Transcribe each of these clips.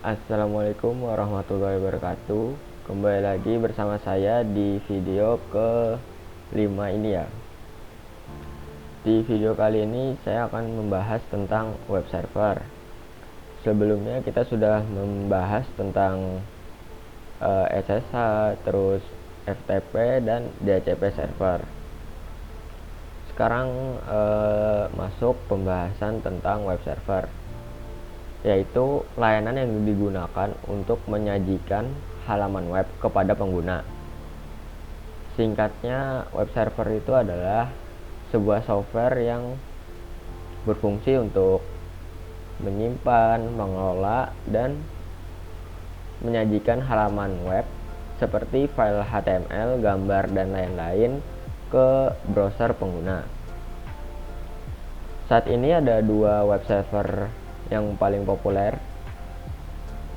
Assalamualaikum warahmatullahi wabarakatuh. Kembali lagi bersama saya di video ke-5 ini ya. Di video kali ini saya akan membahas tentang web server. Sebelumnya kita sudah membahas tentang SSH, terus FTP dan DHCP server. Sekarang masuk pembahasan tentang web server, yaitu layanan yang digunakan untuk menyajikan halaman web kepada pengguna. Singkatnya, web server itu adalah sebuah software yang berfungsi untuk menyimpan, mengelola, dan menyajikan halaman web seperti file HTML, gambar, dan lain-lain ke browser pengguna. Saat ini ada dua web server yang paling populer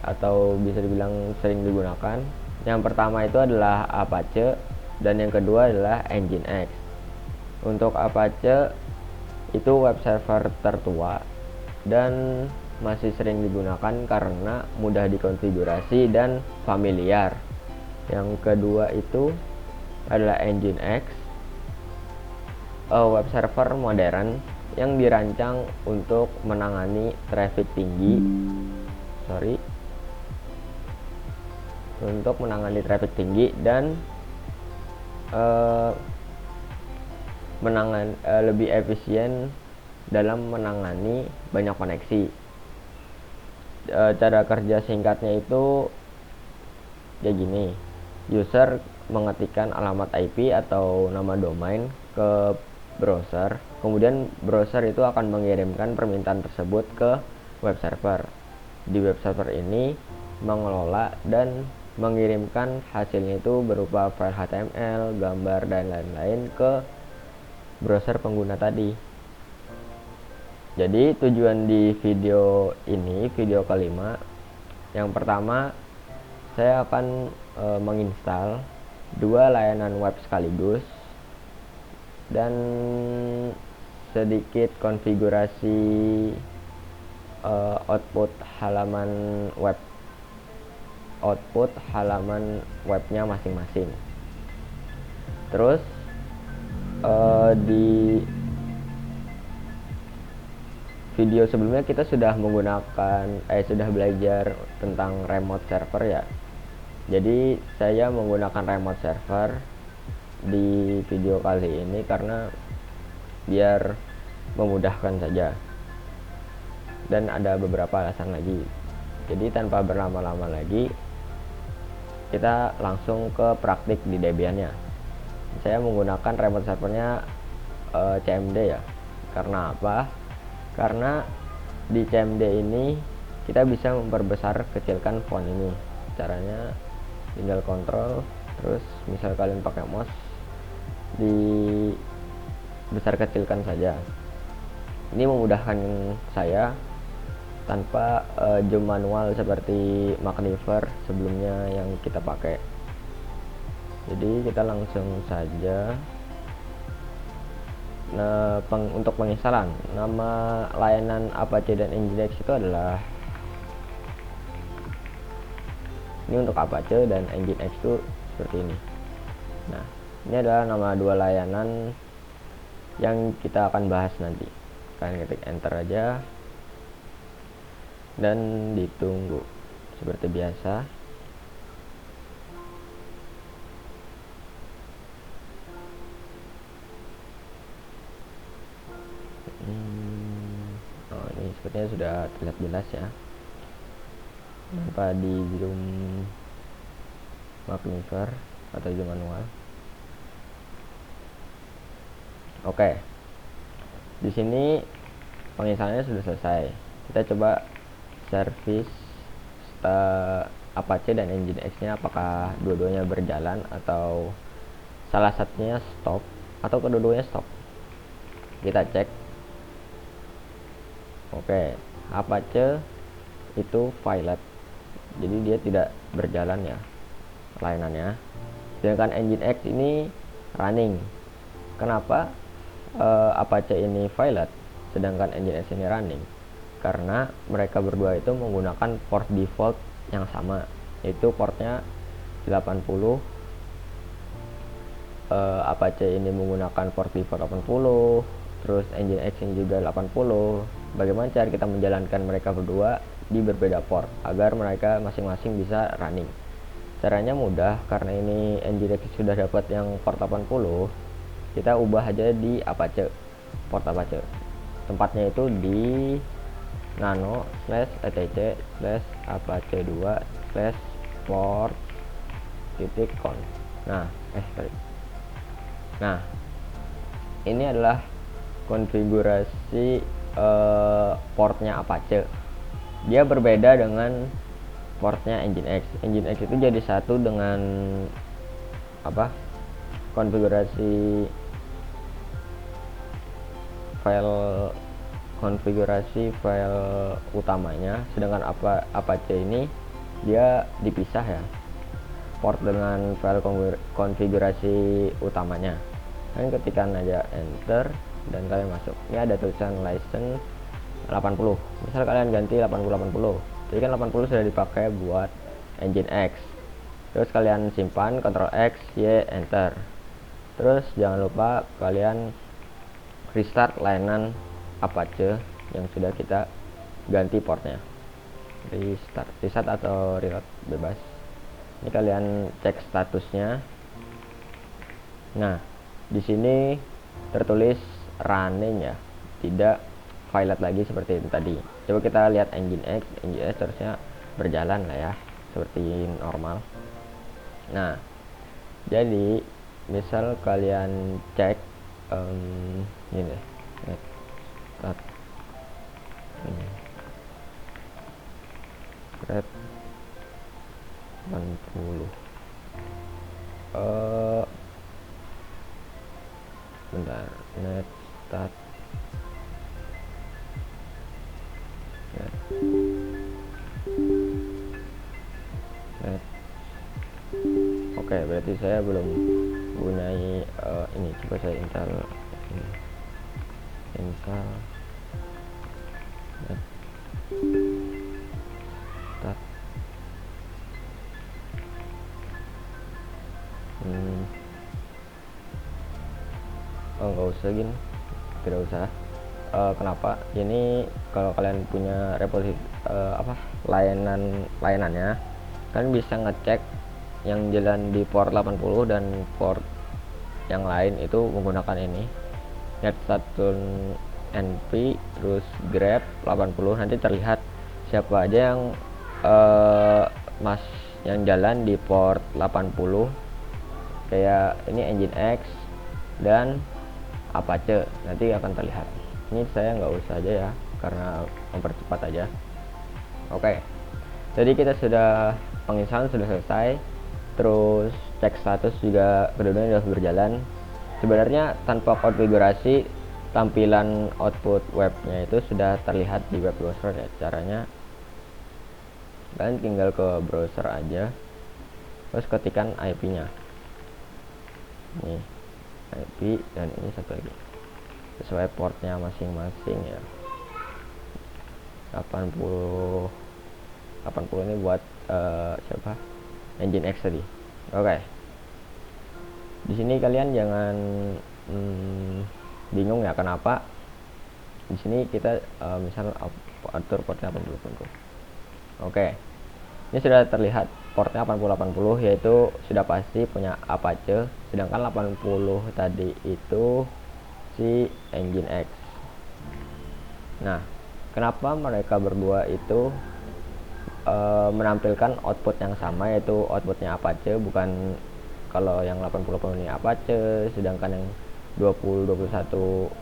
atau bisa dibilang sering digunakan. Yang pertama itu adalah Apache dan yang kedua adalah Nginx. Untuk Apache itu web server tertua dan masih sering digunakan karena mudah dikonfigurasi dan familiar. Yang kedua itu adalah Nginx, web server modern yang dirancang untuk menangani traffic tinggi. Untuk menangani traffic tinggi dan lebih efisien dalam menangani banyak koneksi. Cara kerja singkatnya itu ya gini, user mengetikkan alamat IP atau nama domain ke browser, kemudian browser itu akan mengirimkan permintaan tersebut ke web server. Di web server ini mengelola dan mengirimkan hasilnya itu berupa file HTML, gambar, dan lain-lain ke browser pengguna tadi. Jadi tujuan di video ini, video kelima, yang pertama saya akan menginstal dua layanan web sekaligus dan sedikit konfigurasi output halaman webnya masing-masing. Terus di video sebelumnya kita sudah sudah belajar tentang remote server ya. Jadi saya menggunakan remote server di video kali ini karena biar memudahkan saja. Dan ada beberapa alasan lagi. Jadi tanpa berlama-lama lagi, kita langsung ke praktik di Debian-nya. Saya menggunakan remote servernya CMD ya. Karena apa? Karena di CMD ini kita bisa memperbesar kecilkan font ini. Caranya tinggal kontrol, terus misal kalian pakai mouse, dibesar kecilkan saja. Ini memudahkan saya tanpa zoom manual seperti Magnifer sebelumnya yang kita pakai. Jadi kita langsung saja. Nah, untuk penginstalan, nama layanan Apache dan Nginx itu adalah ini untuk Apache, dan Nginx itu seperti ini. Nah, ini adalah nama dua layanan yang kita akan bahas nanti. Kalian ketik enter aja dan ditunggu seperti biasa. Ini sepertinya sudah terlihat jelas ya tanpa di zoom Magnifer atau zoom manual. Oke, di sini penginstalannya sudah selesai. Kita coba service Apache dan Nginx-nya apakah dua-duanya berjalan atau salah satunya stop atau kedua-duanya stop. Kita cek. Oke, Apache itu violet, jadi dia tidak berjalan ya layanannya. Sedangkan Nginx ini running. Kenapa Apache ini violet sedangkan Nginx ini running? karena mereka berdua itu menggunakan port default yang sama, yaitu portnya 80. Apache ini menggunakan port default 80, terus Nginx ini juga 80. Bagaimana cara kita menjalankan mereka berdua di berbeda port agar mereka masing-masing bisa running? Caranya mudah, karena ini Nginx sudah dapat yang port 80, kita ubah aja di Apache, port Apache. Tempatnya itu di nano /etc /apache 2 /port .conf. Nah, ini adalah konfigurasi portnya Apache. Dia berbeda dengan portnya Nginx. Nginx itu jadi satu dengan konfigurasi file utamanya, sedangkan Apache ini dia dipisah ya, port dengan file konfigurasi utamanya. Kalian ketikkan aja enter dan kalian masuk. Ini ada tulisan license 80. Misal kalian ganti 80. Jadi kan 80 sudah dipakai buat Nginx. Terus kalian simpan, Ctrl X, Y, enter. Terus jangan lupa kalian restart layanan Apache yang sudah kita ganti portnya. Restart atau reload bebas. Ini kalian cek statusnya. Nah, di sini tertulis running ya, tidak violet lagi seperti itu tadi. Coba kita lihat Nginx terusnya berjalan lah ya, seperti normal. Nah, jadi misal kalian cek ini red 80 bentar, net start net oke, berarti saya belum gunai ini. Coba saya install net start. Nggak usah gini, tidak usah. Kenapa? Ini kalau kalian punya repository layanannya, kalian bisa ngecek yang jalan di port 80 dan port yang lain itu menggunakan ini net1np terus grep 80. Nanti terlihat siapa aja yang yang jalan di port 80, kayak ini Nginx dan Apache, nanti akan terlihat. Ini saya nggak usah aja ya, karena mempercepat aja. Oke, jadi kita sudah penginstalan sudah selesai, terus cek status juga kedua-duanya sudah berjalan. Sebenarnya tanpa konfigurasi, tampilan output webnya itu sudah terlihat di web browser ya. Caranya kalian tinggal ke browser aja, terus ketikkan IP-nya, nih IP, dan ini satu lagi sesuai portnya masing-masing ya. 80 ini buat siapa? Nginx tadi. Oke. Di sini kalian jangan bingung ya kenapa. Di sini kita misal atur portnya 80. Oke. Ini sudah terlihat portnya 80, yaitu sudah pasti punya Apache, sedangkan 80 tadi itu si Nginx. Nah, kenapa mereka berdua itu menampilkan output yang sama, yaitu outputnya Apache, bukan kalau yang 80 ini Apache, sedangkan yang 21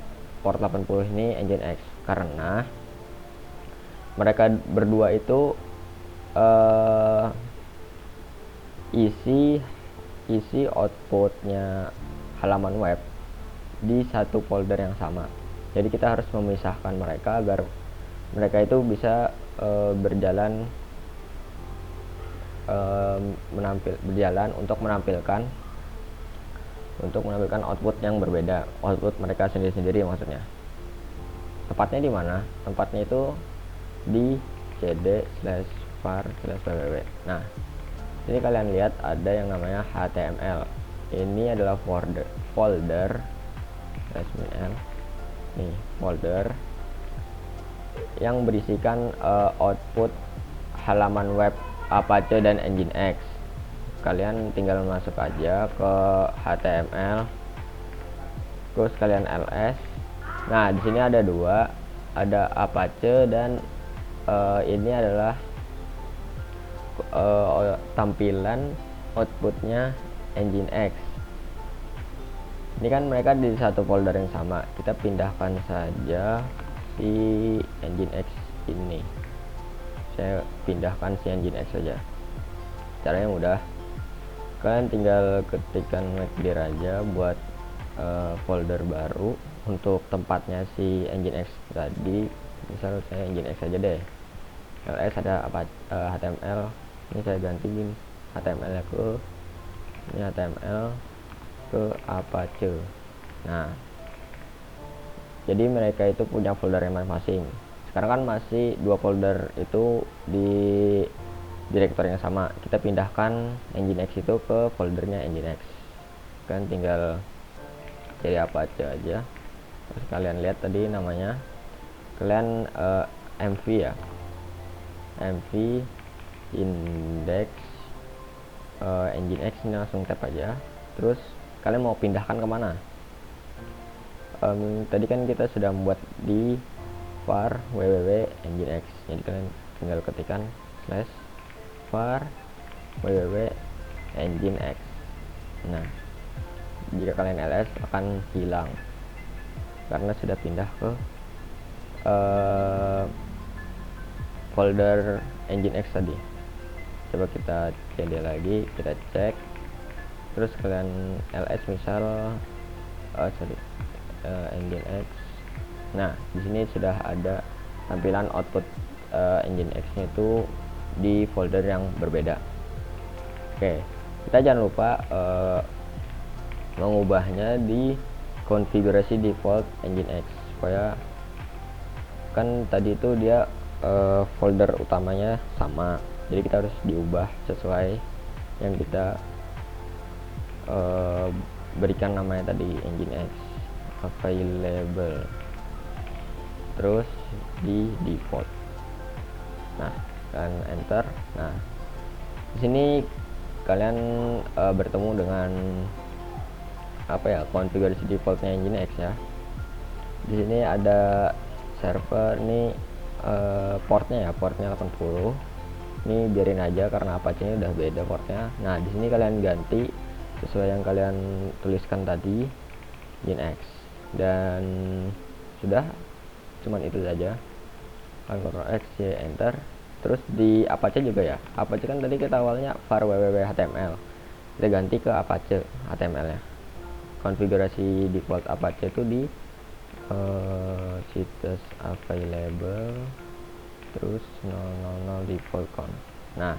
port 80 ini Nginx? Karena mereka berdua itu isi outputnya halaman web di satu folder yang sama. Jadi kita harus memisahkan mereka agar mereka itu bisa berjalan untuk menampilkan output yang berbeda, output mereka sendiri-sendiri maksudnya. Tempatnya di mana? Tempatnya itu di cd/var/www. Nah, ini kalian lihat ada yang namanya HTML. Ini adalah folder nih, folder yang berisikan output halaman web Apache dan Nginx. Kalian tinggal masuk aja ke HTML, terus kalian ls. Nah, di sini ada dua, ada Apache dan ini adalah tampilan outputnya Nginx. Ini kan mereka di satu folder yang sama. Kita pindahkan saja si Nginx ini. Saya pindahkan si Nginx saja. Caranya mudah. Kalian tinggal ketikkan clear aja buat folder baru untuk tempatnya si Nginx tadi. Misal saya Nginx aja deh. ls ada apa, HTML. Ini saya gantiin HTML nya ke ini, HTML ke Apache. Nah, jadi mereka itu punya folder yang masing-masing. Sekarang kan masih dua folder itu di direktori yang sama. Kita pindahkan Nginx itu ke foldernya Nginx. Kan tinggal cari Apache aja. Terus kalian lihat tadi namanya, kalian mv ya, mv index Nginx, ini langsung tap aja. Terus kalian mau pindahkan kemana? Tadi kan kita sudah membuat di var www Nginx, jadi kalian tinggal ketikkan /var www Nginx. Nah, jika kalian ls akan hilang karena sudah pindah ke folder Nginx tadi. Coba kita cd lagi, kita cek. Terus kalian ls misal Nginx. Nah, di sini sudah ada tampilan output Nginx-nya itu di folder yang berbeda. Oke, kita jangan lupa mengubahnya di konfigurasi default Nginx, supaya kan tadi itu dia folder utamanya sama, jadi kita harus diubah sesuai yang kita berikan namanya tadi, Nginx available, terus di default. Nah, kalian enter. Nah, di sini kalian bertemu dengan apa ya, konfigurasi defaultnya Nginx ya. Di sini ada server nih, portnya 80. Ini biarin aja karena Apache-nya udah beda portnya. Nah, di sini kalian ganti sesuai yang kalian tuliskan tadi, Nginx, dan sudah, cuman itu saja. Ctrl X, Y, enter. Terus di Apache juga ya, Apache kan tadi kita awalnya var www HTML, kita ganti ke Apache HTML nya. Konfigurasi default Apache itu di situs available, terus 000 default conf. Nah,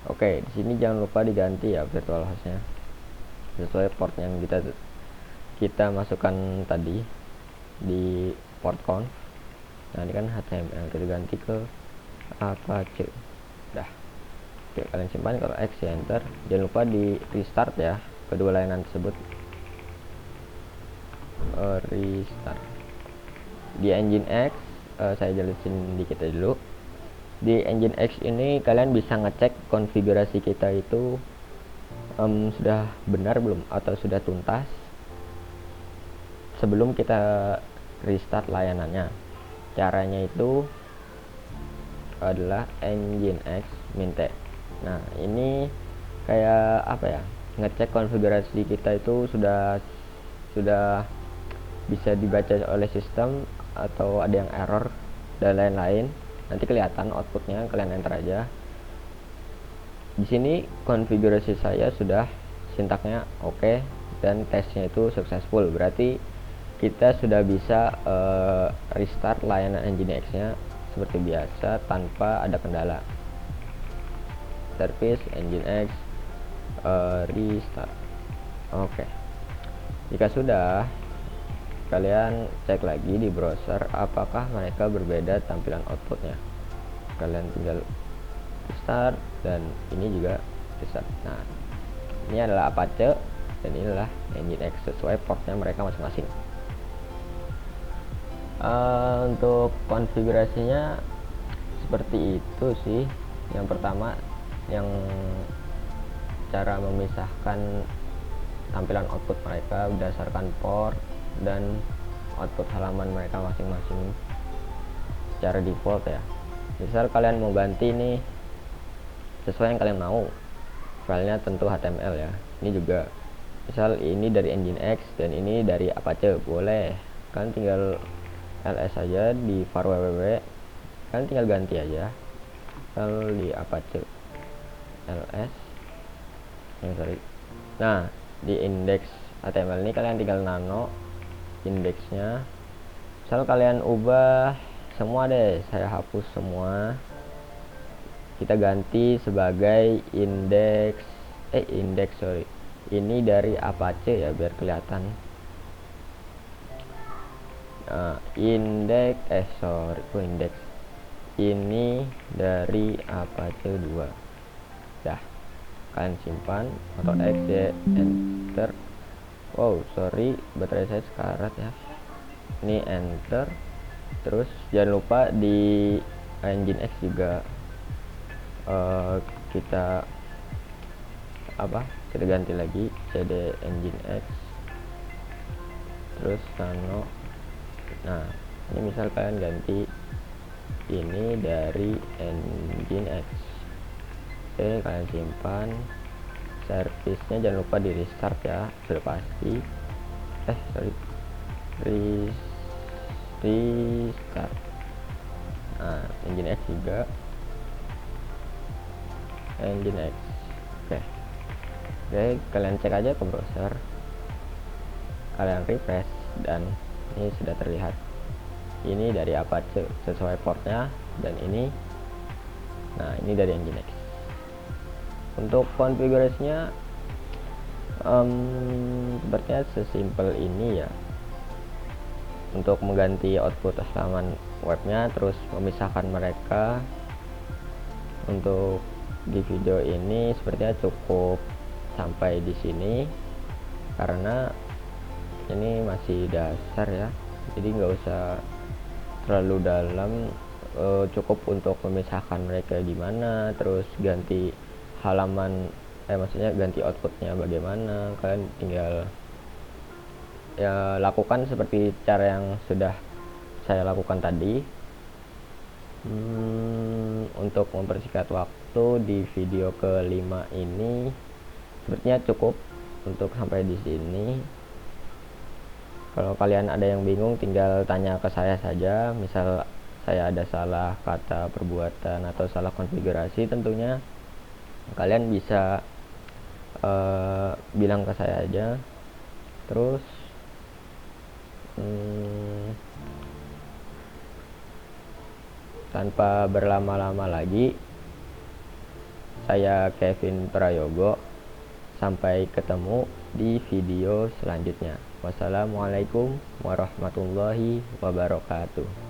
oke, di sini jangan lupa diganti ya virtual hostnya sesuai port yang kita masukkan tadi di port conf. Nah, ini kan HTML, kita ganti ke Apache. Dah. Oke, kalian simpan, kalau X ya enter. Jangan lupa di restart ya kedua layanan tersebut. Restart di Nginx. Saya jelasin dikit aja dulu. Di Nginx ini kalian bisa ngecek konfigurasi kita itu sudah benar belum atau sudah tuntas sebelum kita restart layanannya. Caranya itu adalah Nginx minte. Nah, ini kayak apa ya, ngecek konfigurasi kita itu sudah bisa dibaca oleh sistem atau ada yang error dan lain-lain. Nanti kelihatan outputnya, kalian enter aja. Di sini konfigurasi saya sudah sintaknya oke, dan tesnya itu successful, berarti kita sudah bisa restart layanan Nginx nya seperti biasa tanpa ada kendala. Service Nginx restart. Oke. Jika sudah, kalian cek lagi di browser apakah mereka berbeda tampilan outputnya. Kalian tinggal start, dan ini juga start. Nah, ini adalah Apache dan inilah Nginx sesuai portnya mereka masing-masing. Untuk konfigurasinya seperti itu sih. Yang pertama, yang cara memisahkan tampilan output mereka berdasarkan port dan output halaman mereka masing-masing secara default ya. Misal kalian mau ganti nih sesuai yang kalian mau, filenya tentu HTML ya. Ini juga misal ini dari Nginx dan ini dari Apache, boleh kan tinggal ls aja di var www, kan tinggal ganti aja. Kalau di Apache ls nah, di index HTML ini kalian tinggal nano indeksnya. Misal kalian ubah semua deh, saya hapus semua, kita ganti sebagai indeks ini dari Apache ya, biar kelihatan. Indeks ini dari Apache 2. Dah, kalian simpan atau exe enter. Wow, sorry, baterai saya sekarat ya. Ini enter. Terus jangan lupa di Nginx juga kita ganti lagi cd Nginx, terus nano. Nah, ini misal kalian ganti ini dari Nginx. Oke, kalian simpan. Servisnya jangan lupa di restart ya, sudah pasti. Restart. Nah, Nginx juga Nginx. Oke, kalian cek aja ke browser, kalian refresh, dan ini sudah terlihat. Ini dari Apache sesuai portnya, dan ini dari Nginx. Untuk konfigurasinya sepertinya sesimpel ini ya. Untuk mengganti output halaman webnya, terus memisahkan mereka. Untuk di video ini sepertinya cukup sampai di sini, karena ini masih dasar ya, jadi nggak usah terlalu dalam. Cukup untuk memisahkan mereka gimana, terus ganti halaman maksudnya ganti outputnya bagaimana, kalian tinggal ya lakukan seperti cara yang sudah saya lakukan tadi. Untuk mempersingkat waktu di video kelima ini sepertinya cukup untuk sampai di sini. Kalau kalian ada yang bingung, tinggal tanya ke saya saja. Misal saya ada salah kata, perbuatan, atau salah konfigurasi, tentunya kalian bisa bilang ke saya aja. Terus tanpa berlama-lama lagi, saya Kevin Prayogo. Sampai ketemu di video selanjutnya. Wassalamualaikum warahmatullahi wabarakatuh.